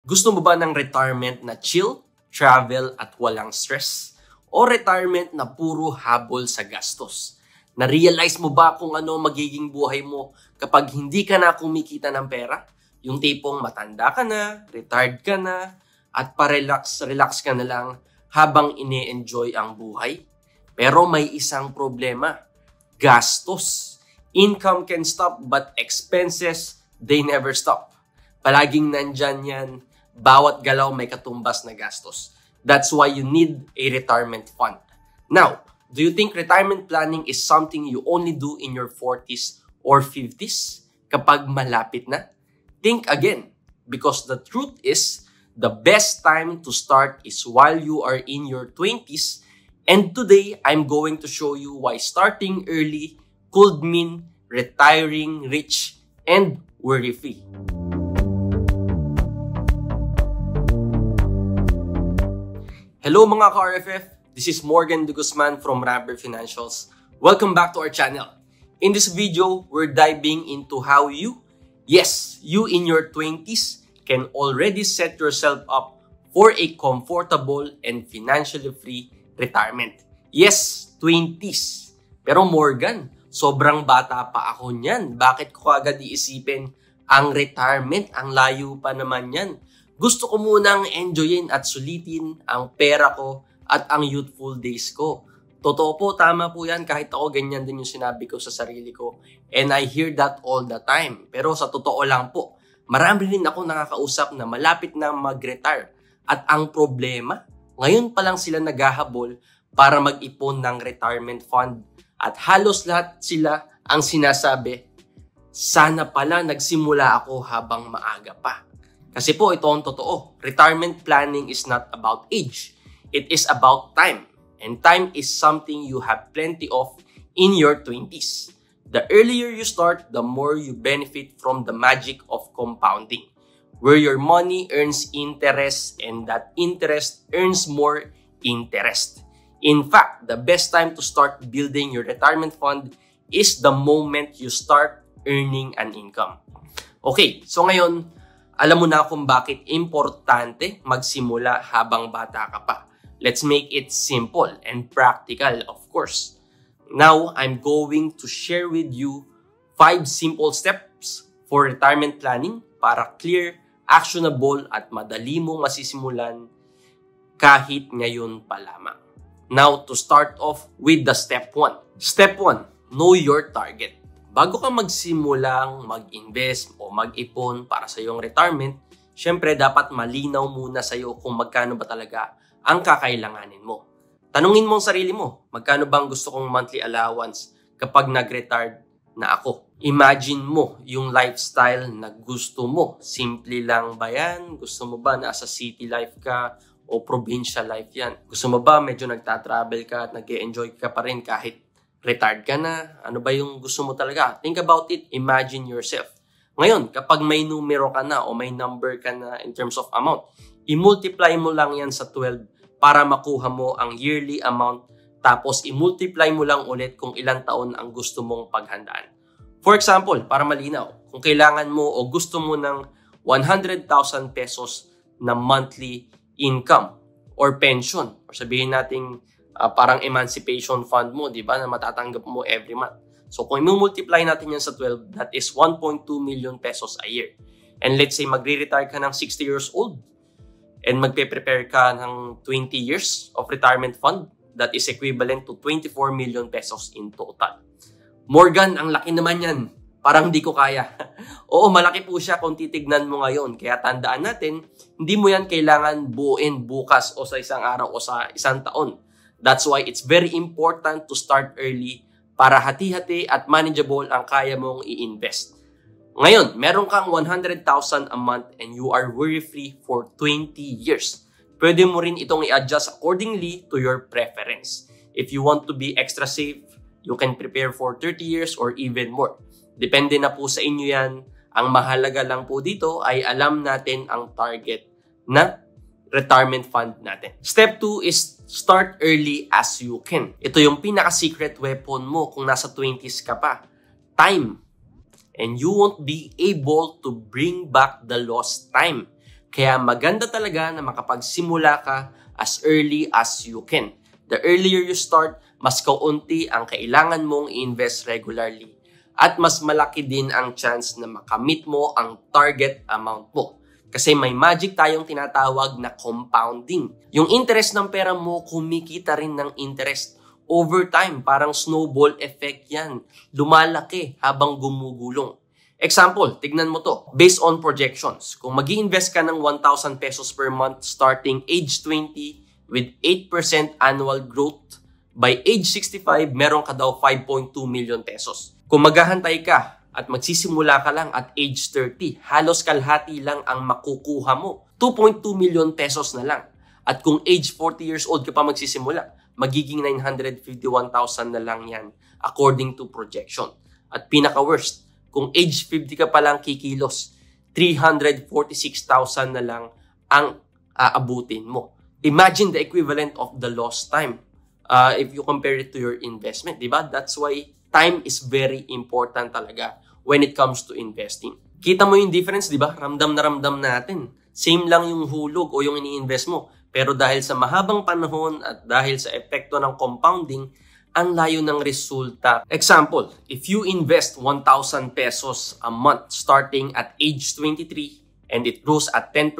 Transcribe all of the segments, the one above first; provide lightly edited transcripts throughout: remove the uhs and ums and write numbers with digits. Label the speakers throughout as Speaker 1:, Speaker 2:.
Speaker 1: Gusto mo ba ng retirement na chill, travel at walang stress? O retirement na puro habol sa gastos? Na-realize mo ba kung ano magiging buhay mo kapag hindi ka na kumikita ng pera? Yung tipong matanda ka na, retired ka na, at relax ka na lang habang ine-enjoy ang buhay? Pero may isang problema, gastos. Income can stop but expenses, they never stop. Palaging nandyan yan, bawat galaw may katumbas na gastos. That's why you need a retirement fund. Now, do you think retirement planning is something you only do in your 40s or 50s kapag malapit na? Think again, because the truth is, the best time to start is while you are in your 20s, and today I'm going to show you why starting early could mean retiring rich and worry-free. Hello mga ka-RFF, this is Morgan De Guzman from Rambler Financials. Welcome back to our channel. In this video, we're diving into how you in your 20s can already set yourself up for a comfortable and financially free retirement. Yes, 20s. Pero Morgan, sobrang bata pa ako niyan. Bakit ko agad iisipin ang retirement? Ang layo pa naman yan. Gusto ko munang enjoyin at sulitin ang pera ko at ang youthful days ko. Totoo po, tama po yan. Kahit ako, ganyan din yung sinabi ko sa sarili ko. And I hear that all the time. Pero sa totoo lang po, marami rin ako nakakausap na malapit na mag-retire. At ang problema, ngayon pa lang sila naghahabol para mag-ipon ng retirement fund. At halos lahat sila ang sinasabi, sana pala nagsimula ako habang maaga pa. Kasi po, ito ang totoo. Retirement planning is not about age. It is about time. And time is something you have plenty of in your 20s. The earlier you start, the more you benefit from the magic of compounding, where your money earns interest and that interest earns more interest. In fact, the best time to start building your retirement fund is the moment you start earning an income. Okay, so ngayon, alam mo na kung bakit importante magsimula habang bata ka pa. Let's make it simple and practical, of course. Now, I'm going to share with you 5 simple steps for retirement planning para clear, actionable, at madali mong masisimulan kahit ngayon pa lamang. Now, to start off with the step 1. Step 1, know your target. Bago ka magsimulang mag-invest o mag-ipon para sa iyong retirement, syempre dapat malinaw muna sa iyo kung magkano ba talaga ang kakailanganin mo. Tanungin mo ang sarili mo, magkano bang gusto kong monthly allowance kapag nag-retired na ako? Imagine mo yung lifestyle na gusto mo. Simple lang ba yan? Gusto mo ba nasa city life ka o provincial life yan? Gusto mo ba medyo nagta-travel ka at nag-e-enjoy ka pa rin kahit retired ka na? Ano ba yung gusto mo talaga? Think about it. Imagine yourself. Ngayon, kapag may numero ka na o may number ka na in terms of amount, i-multiply mo lang yan sa 12 para makuha mo ang yearly amount. Tapos, i-multiply mo lang ulit kung ilang taon ang gusto mong paghandaan. For example, para malinaw, kung kailangan mo o gusto mo ng 100,000 pesos na monthly income or pension, or sabihin natin parang emancipation fund mo, di ba, na matatanggap mo every month. So kung i-multiply natin yan sa 12, that is 1.2 million pesos a year. And let's say magre-retire ka ng 60 years old and magpe-prepare ka ng 20 years of retirement fund, that is equivalent to 24 million pesos in total. Morgan, ang laki naman yan. Parang hindi ko kaya. Oo, malaki po siya kung titignan mo ngayon. Kaya tandaan natin, hindi mo yan kailangan buuin bukas o sa isang araw o sa isang taon. That's why it's very important to start early para hati-hati at manageable ang kaya mong i-invest. Ngayon, meron kang 100,000 a month and you are worry-free for 20 years. Pwede mo rin itong i-adjust accordingly to your preference. If you want to be extra safe, you can prepare for 30 years or even more. Depende na po sa inyo yan. Ang mahalaga lang po dito ay alam natin ang target na retirement fund natin. Step 2 is start early as you can. Ito yung pinaka-secret weapon mo kung nasa 20s ka pa. Time. And you won't be able to bring back the lost time. Kaya maganda talaga na makapagsimula ka as early as you can. The earlier you start, mas kaunti ang kailangan mong i-invest regularly. At mas malaki din ang chance na makamit mo ang target amount mo. Kasi may magic tayong tinatawag na compounding. Yung interest ng pera mo, kumikita rin ng interest. Over time, parang snowball effect yan. Lumalaki habang gumugulong. Example, tignan mo to. Based on projections, kung mag-i-invest ka ng 1,000 pesos per month starting age 20 with 8% annual growth, by age 65, meron ka daw 5.2 million pesos. Kung maghahantay ka at magsisimula ka lang at age 30, halos kalahati lang ang makukuha mo. 2.2 million pesos na lang. At kung age 40 years old ka pa magsisimula, magiging 951,000 na lang yan according to projection. At pinaka-worst, kung age 50 ka pa lang kikilos, 346,000 na lang ang aabutin mo. Imagine the equivalent of the lost time if you compare it to your investment, diba? That's why time is very important talaga when it comes to investing. Kita mo yung difference, diba? Ramdam na ramdam natin. Same lang yung hulog o yung ini-invest mo. Pero dahil sa mahabang panahon at dahil sa epekto ng compounding, ang layo ng resulta. Example, if you invest 1,000 pesos a month starting at age 23 and it grows at 10%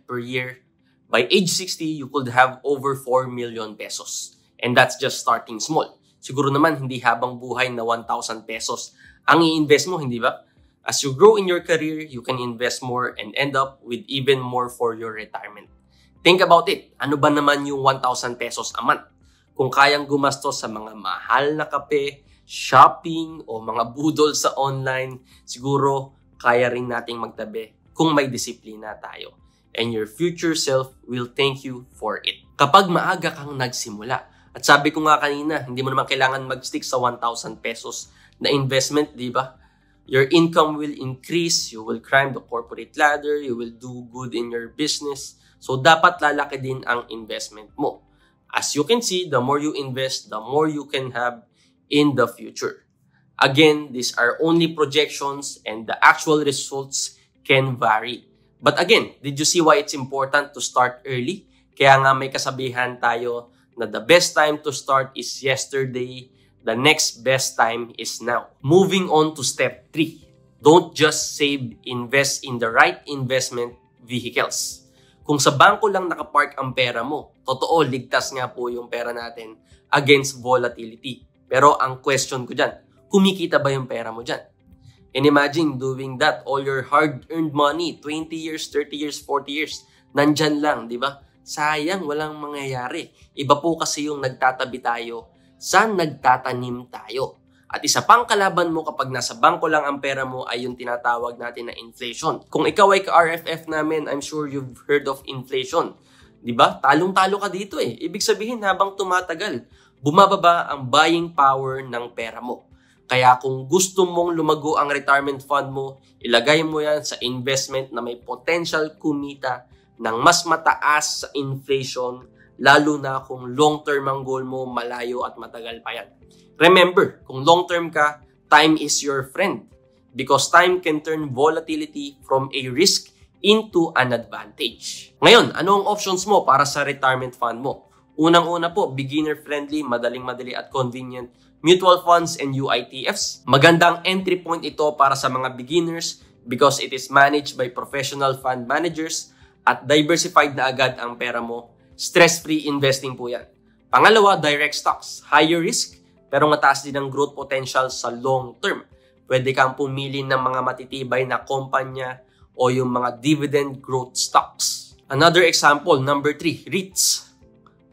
Speaker 1: per year, by age 60, you could have over 4 million pesos. And that's just starting small. Siguro naman hindi habang buhay na 1,000 pesos ang i-invest mo, hindi ba? As you grow in your career, you can invest more and end up with even more for your retirement. Think about it. Ano ba naman yung 1,000 pesos a month? Kung kayang gumastos sa mga mahal na kape, shopping, o mga budol sa online, siguro kaya rin nating magtabi kung may disiplina tayo. And your future self will thank you for it. Kapag maaga kang nagsimula, at sabi ko nga kanina, hindi mo naman kailangan mag-stick sa 1,000 pesos na investment, di ba? Your income will increase, you will climb the corporate ladder, you will do good in your business. So, dapat lalaki din ang investment mo. As you can see, the more you invest, the more you can have in the future. Again, these are only projections and the actual results can vary. But again, did you see why it's important to start early? Kaya nga may kasabihan tayo na the best time to start is yesterday, the next best time is now. Moving on to step 3. Don't just save, invest in the right investment vehicles. Kung sa bangko lang nakapark ang pera mo, totoo, ligtas nga po yung pera natin against volatility. Pero ang question ko dyan, kumikita ba yung pera mo dyan? And imagine doing that, all your hard-earned money, 20 years, 30 years, 40 years, nandyan lang, di ba? Sayang, walang mangyayari. Iba po kasi yung nagtatabi tayo sa nagtatanim tayo. At isa pang kalaban mo kapag nasa bangko lang ang pera mo ay yung tinatawag natin na inflation. Kung ikaw ay ka-RFF namin, I'm sure you've heard of inflation. Diba? Talong-talo ka dito eh. Ibig sabihin habang tumatagal, bumababa ang buying power ng pera mo. Kaya kung gusto mong lumago ang retirement fund mo, ilagay mo yan sa investment na may potential kumita ng mas mataas sa inflation, lalo na kung long-term ang goal mo, malayo at matagal pa yan. Remember, kung long-term ka, time is your friend because time can turn volatility from a risk into an advantage. Ngayon, ano ang options mo para sa retirement fund mo? Unang-una po, beginner-friendly, madaling-madali at convenient mutual funds and UITFs. Magandang entry point ito para sa mga beginners because it is managed by professional fund managers at diversified na agad ang pera mo. Stress-free investing po yan. Pangalawa, direct stocks. Higher risk, pero mataas din ang growth potential sa long term. Pwede kang pumili ng mga matitibay na kumpanya o yung mga dividend growth stocks. Another example, number 3, REITs.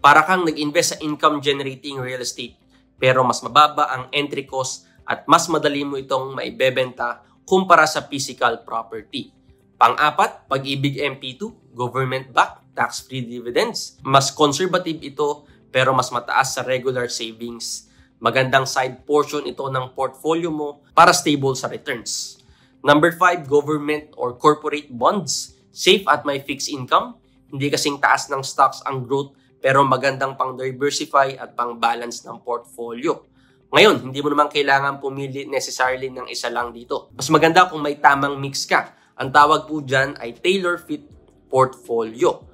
Speaker 1: Para kang nag-invest sa income-generating real estate, pero mas mababa ang entry cost at mas madali mo itong maibebenta kumpara sa physical property. Pang-apat, Pag-ibig MP2, government-backed, tax-free dividends. Mas conservative ito pero mas mataas sa regular savings. Magandang side portion ito ng portfolio mo para stable sa returns. Number 5, government or corporate bonds. Safe at may fixed income. Hindi kasing taas ng stocks ang growth pero magandang pang-diversify at pang-balance ng portfolio. Ngayon, hindi mo naman kailangan pumili necessarily ng isa lang dito. Mas maganda kung may tamang mix ka. Ang tawag po dyan ay tailor-fit portfolio.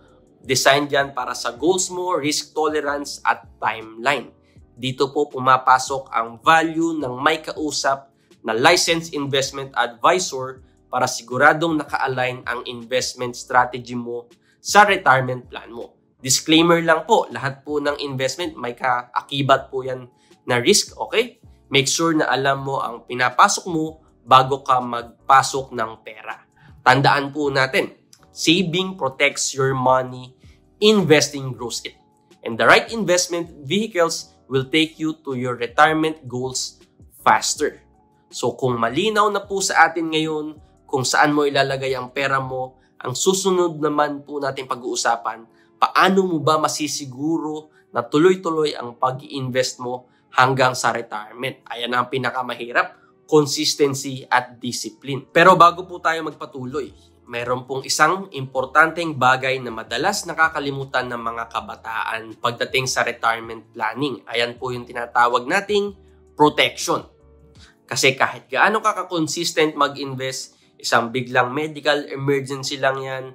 Speaker 1: Designed yan para sa goals mo, risk tolerance at timeline. Dito po pumapasok ang value ng may kausap na licensed investment advisor para siguradong naka-align ang investment strategy mo sa retirement plan mo. Disclaimer lang po, lahat po ng investment may kaakibat po yan na risk, okay? Make sure na alam mo ang pinapasok mo bago ka magpasok ng pera. Tandaan po natin, saving protects your money, investing grows it. And the right investment vehicles will take you to your retirement goals faster. So kung malinaw na po sa atin ngayon kung saan mo ilalagay ang pera mo, ang susunod naman po natin pag-uusapan, paano mo ba masisiguro na tuloy-tuloy ang pag-i-invest mo hanggang sa retirement? Ayan ang pinakamahirap, consistency at discipline. Pero bago po tayo magpatuloy, mayroon pong isang importanteng bagay na madalas nakakalimutan ng mga kabataan pagdating sa retirement planning. Ayan po yung tinatawag nating protection. Kasi kahit gaano ka-consistent mag-invest, isang biglang medical emergency lang yan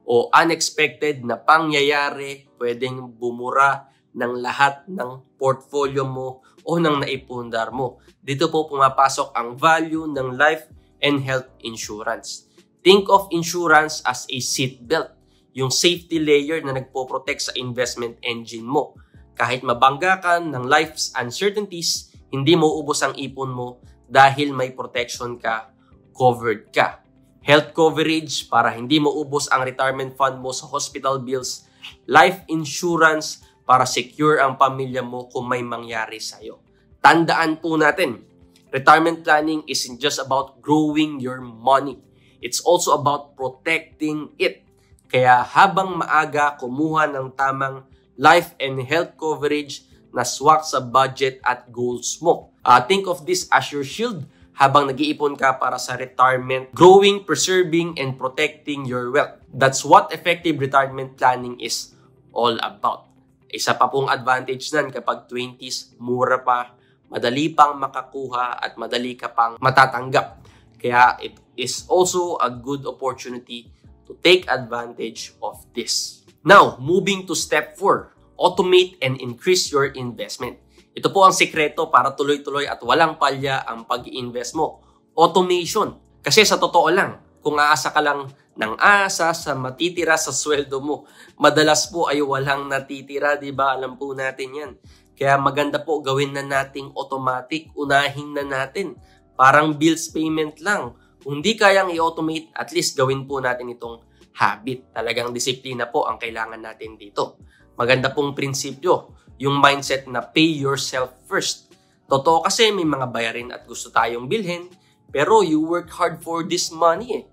Speaker 1: o unexpected na pangyayari, pwedeng bumura ng lahat ng portfolio mo o ng naipundar mo. Dito po pumapasok ang value ng life and health insurance. Think of insurance as a seatbelt, yung safety layer na nagpo-protect sa investment engine mo. Kahit mabangga ka ng life's uncertainties, hindi mo ubos ang ipon mo dahil may protection ka, covered ka. Health coverage para hindi mo ubos ang retirement fund mo sa hospital bills. Life insurance para secure ang pamilya mo kung may mangyari sa'yo. Tandaan po natin, retirement planning isn't just about growing your money. It's also about protecting it. Kaya habang maaga kumuha ng tamang life and health coverage na swak sa budget at goals mo. Think of this as your shield habang nag-iipon ka para sa retirement, growing, preserving, and protecting your wealth. That's what effective retirement planning is all about. Isa pa pong advantage nan kapag 20s, mura pa, madali pang makakuha at madali ka pang matatanggap. Kaya it is also a good opportunity to take advantage of this. Now, moving to step 4, automate and increase your investment. Ito po ang sikreto para tuloy-tuloy at walang palya ang pag-i-invest mo. Automation. Kasi sa totoo lang, kung aasa ka lang ng asa sa matitira sa sweldo mo, madalas po ay walang natitira, di ba? Alam po natin yan. Kaya maganda po gawin na nating automatic, unahin na natin. Parang bills payment lang. Kung di kayang i-automate, at least gawin po natin itong habit. Talagang disiplina po ang kailangan natin dito. Maganda pong prinsipyo, yung mindset na pay yourself first. Totoo kasi may mga bayarin at gusto tayong bilhin, pero you work hard for this money eh.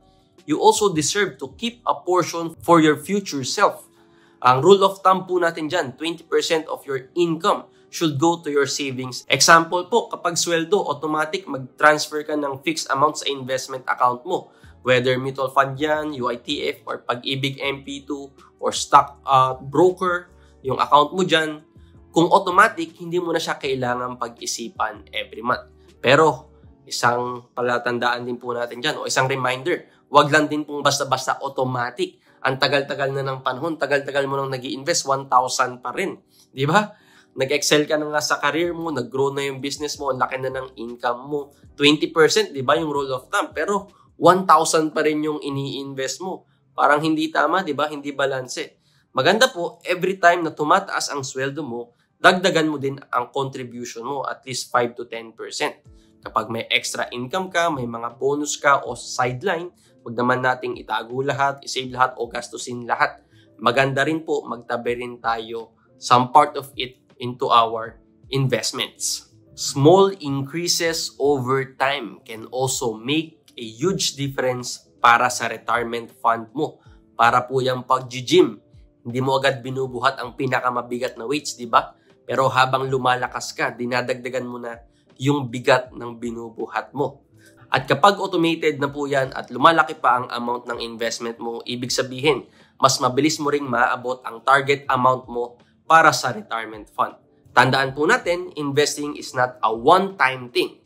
Speaker 1: You also deserve to keep a portion for your future self. Ang rule of thumb po natin dyan, 20% of your income should go to your savings. Example po, kapag sweldo, automatic mag-transfer ka ng fixed amount sa investment account mo. Whether mutual fund yan, UITF, or Pag-ibig MP2, or stock broker, yung account mo dyan, kung automatic, hindi mo na siya kailangan pag-isipan every month. Pero, isang palatandaan din po natin dyan, o isang reminder, wag lang din pong basta-basta automatic. Ang tagal-tagal na ng panahon, tagal-tagal mo nang nag-i-invest, 1,000 pa rin. Di ba? Nag-excel ka na nga sa career mo, nag-grow na yung business mo, ang laki na ng income mo. 20%, di ba yung rule of thumb? Pero 1,000 pa rin yung ini-invest mo. Parang hindi tama, di ba? Hindi balanse. Maganda po, every time na tumataas ang sweldo mo, dagdagan mo din ang contribution mo, at least 5 to 10%. Kapag may extra income ka, may mga bonus ka o sideline, huwag naman nating itago lahat, isave lahat o gastusin lahat. Maganda rin po, magtabi rin tayo some part of it into our investments. Small increases over time can also make a huge difference para sa retirement fund mo. Para po yung pag-gym, hindi mo agad binubuhat ang pinakamabigat na weights, di ba? Pero habang lumalakas ka, dinadagdagan mo na yung bigat ng binubuhat mo. At kapag automated na po yan at lumalaki pa ang amount ng investment mo, ibig sabihin, mas mabilis mo ring maabot ang target amount mo para sa retirement fund. Tandaan po natin, investing is not a one-time thing.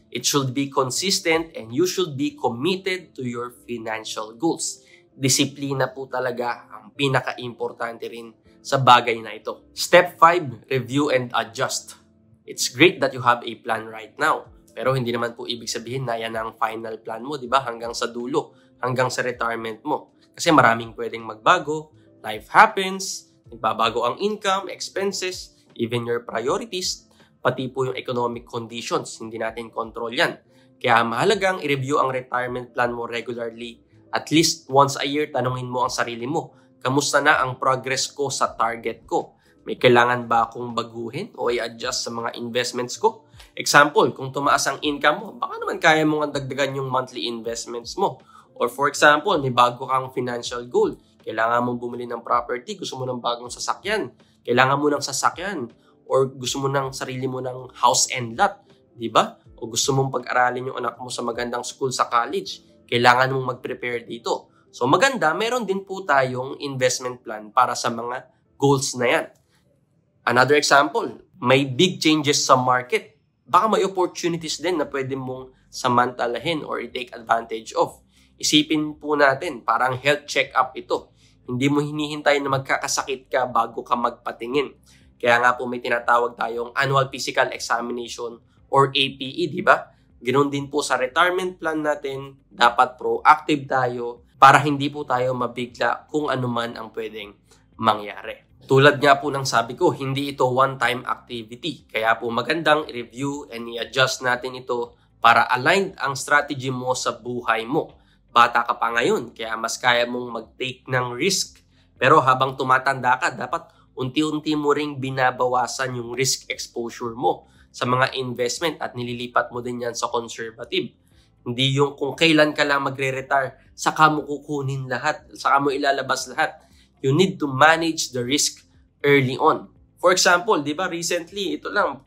Speaker 1: It should be consistent and you should be committed to your financial goals. disiplina po talaga ang pinaka-importante rin sa bagay na ito. Step 5, review and adjust. It's great that you have a plan right now. Pero hindi naman po ibig sabihin na yan ang final plan mo, di ba? Hanggang sa dulo, hanggang sa retirement mo. Kasi maraming pwedeng magbago, life happens, nagbabago ang income, expenses, even your priorities, pati po yung economic conditions, hindi natin control yan. Kaya mahalagang i-review ang retirement plan mo regularly. At least once a year, tanungin mo ang sarili mo, kamusta na ang progress ko sa target ko? May kailangan ba akong baguhin o i-adjust sa mga investments ko? Example, kung tumaas ang income mo, baka naman kaya mong dagdagan yung monthly investments mo. Or for example, may bago kang financial goal. Kailangan mong bumili ng property, gusto mo ng bagong sasakyan. Kailangan mo ng sasakyan. Or gusto mo ng sarili mo ng house and lot. Diba? O gusto mong pag-aralin yung anak mo sa magandang school sa college. Kailangan mong mag-prepare dito. So maganda, meron din po tayong investment plan para sa mga goals na yan. Another example, may big changes sa market. Baka may opportunities din na pwede mong samantalahin or i-take advantage of. Isipin po natin, parang health check-up ito. Hindi mo hinihintay na magkakasakit ka bago ka magpatingin. Kaya nga po may tinatawag tayong annual physical examination or APE, di ba? Ganoon din po sa retirement plan natin, dapat proactive tayo para hindi po tayo mabigla kung ano man ang pwedeng mangyari. Tulad nga po ng sabi ko, hindi ito one-time activity. Kaya po magandang i-review and i-adjust natin ito para aligned ang strategy mo sa buhay mo. Bata ka pa ngayon, kaya mas kaya mong mag-take ng risk. Pero habang tumatanda ka, dapat unti-unti mo ring binabawasan yung risk exposure mo sa mga investment at nililipat mo din yan sa conservative. Hindi yung kung kailan ka lang magre-retire, saka mo kukunin lahat, saka mo ilalabas lahat. You need to manage the risk early on. For example, di ba recently, ito lang,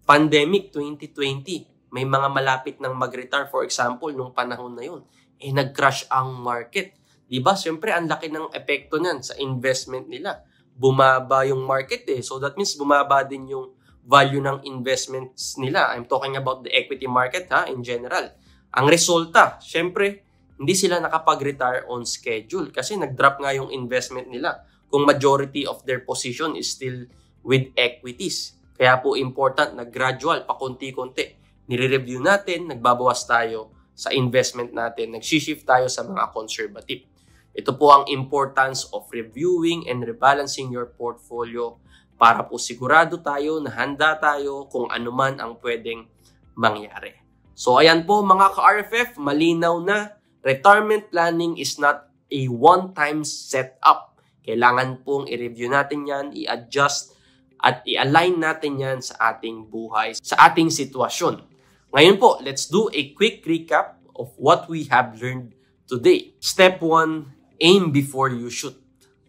Speaker 1: pandemic 2020, may mga malapit nang mag-retire, for example, nung panahon na yun, nag-crash ang market. Di ba? Siyempre, ang laki ng epekto niyan sa investment nila. Bumaba yung market So that means bumaba din yung value ng investments nila. I'm talking about the equity market in general. Ang resulta, syempre, hindi sila nakapag-retire on schedule kasi nag-drop nga yung investment nila kung majority of their position is still with equities. Kaya po important na gradual, pakunti-kunti. Nire-review natin, nagbabawas tayo sa investment natin, nag-shift tayo sa mga conservative. Ito po ang importance of reviewing and rebalancing your portfolio para po sigurado tayo na handa tayo kung ano man ang pwedeng mangyari. So ayan po mga ka-RFF, malinaw na retirement planning is not a one-time setup. Kailangan pong i-review natin yan, i-adjust at i-align natin yan sa ating buhay, sa ating sitwasyon. Ngayon po, let's do a quick recap of what we have learned today. Step 1, aim before you shoot.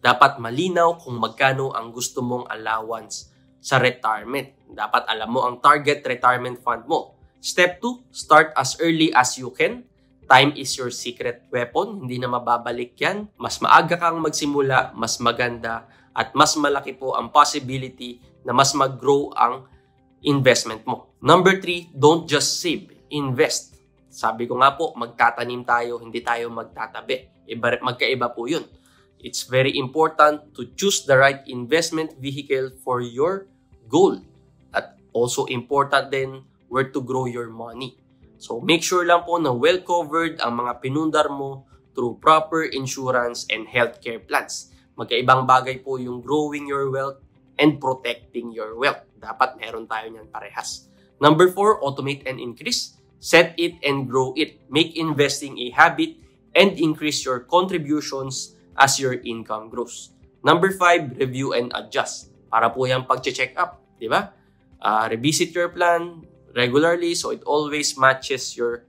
Speaker 1: Dapat malinaw kung magkano ang gusto mong allowance sa retirement. Dapat alam mo ang target retirement fund mo. Step 2, start as early as you can. Time is your secret weapon. Hindi na mababalik yan. Mas maaga kang magsimula, mas maganda, at mas malaki po ang possibility na mas mag-grow ang investment mo. Number 3, don't just save. Invest. Sabi ko nga po, magtatanim tayo, hindi tayo magtatabi. Magkaiba po yun. It's very important to choose the right investment vehicle for your goal. At also important din where to grow your money. So make sure lang po na well covered ang mga pinundar mo through proper insurance and healthcare plans. Magkaibang bagay po yung growing your wealth and protecting your wealth. Dapat meron tayo niyan parehas. Number 4, automate and increase. Set it and grow it. Make investing a habit and increase your contributions as your income grows. Number 5, review and adjust. Para po yung pag-check up, di ba? Revisit your plan regularly so it always matches your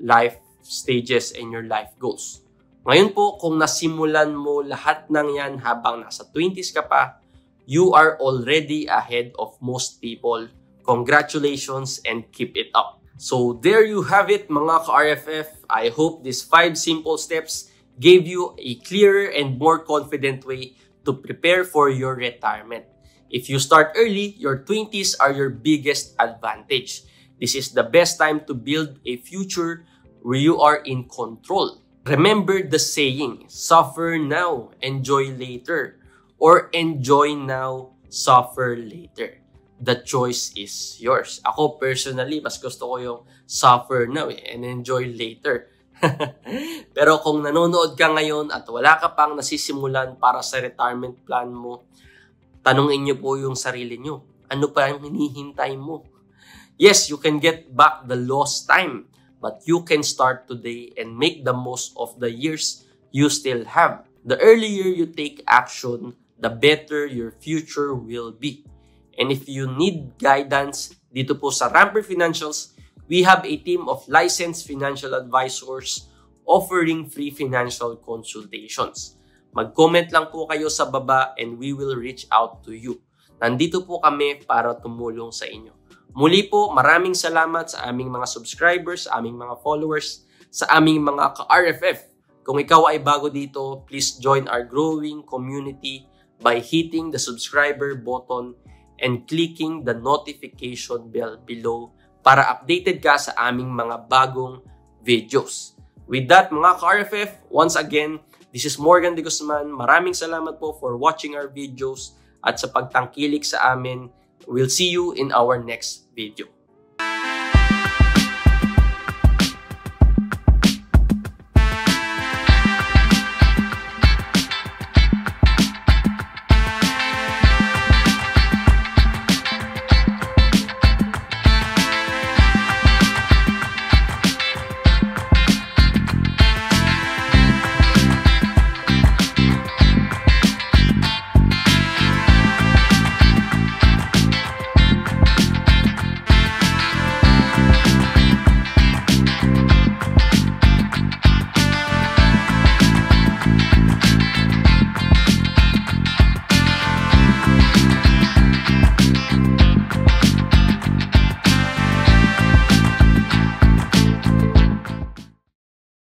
Speaker 1: life stages and your life goals. Ngayon po, kung nasimulan mo lahat ng yan habang nasa 20s ka pa, you are already ahead of most people. Congratulations and keep it up. So there you have it mga ka-RFF. I hope these 5 simple steps gave you a clearer and more confident way to prepare for your retirement. If you start early, your 20s are your biggest advantage. This is the best time to build a future where you are in control. Remember the saying, suffer now, enjoy later. Or enjoy now, suffer later. The choice is yours. Ako personally, mas gusto ko yung suffer now and enjoy later. Pero kung nanonood ka ngayon at wala ka pang nasisimulan para sa retirement plan mo, tanungin niyo po yung sarili niyo. Ano pa yung hinihintay mo? Yes, you can get back the lost time, but you can start today and make the most of the years you still have. The earlier you take action, the better your future will be. And if you need guidance dito po sa Ramper Financials, we have a team of licensed financial advisors offering free financial consultations. Mag-comment lang po kayo sa baba and we will reach out to you. Nandito po kami para tumulong sa inyo. Muli po, maraming salamat sa aming mga subscribers, sa aming mga followers, sa aming mga ka-RFF. Kung ikaw ay bago dito, please join our growing community by hitting the subscriber button and clicking the notification bell below para updated ka sa aming mga bagong videos. With that, mga ka-RFF, once again, this is Morgan De Guzman. Maraming salamat po for watching our videos at sa pagtangkilik sa amin. We'll see you in our next video.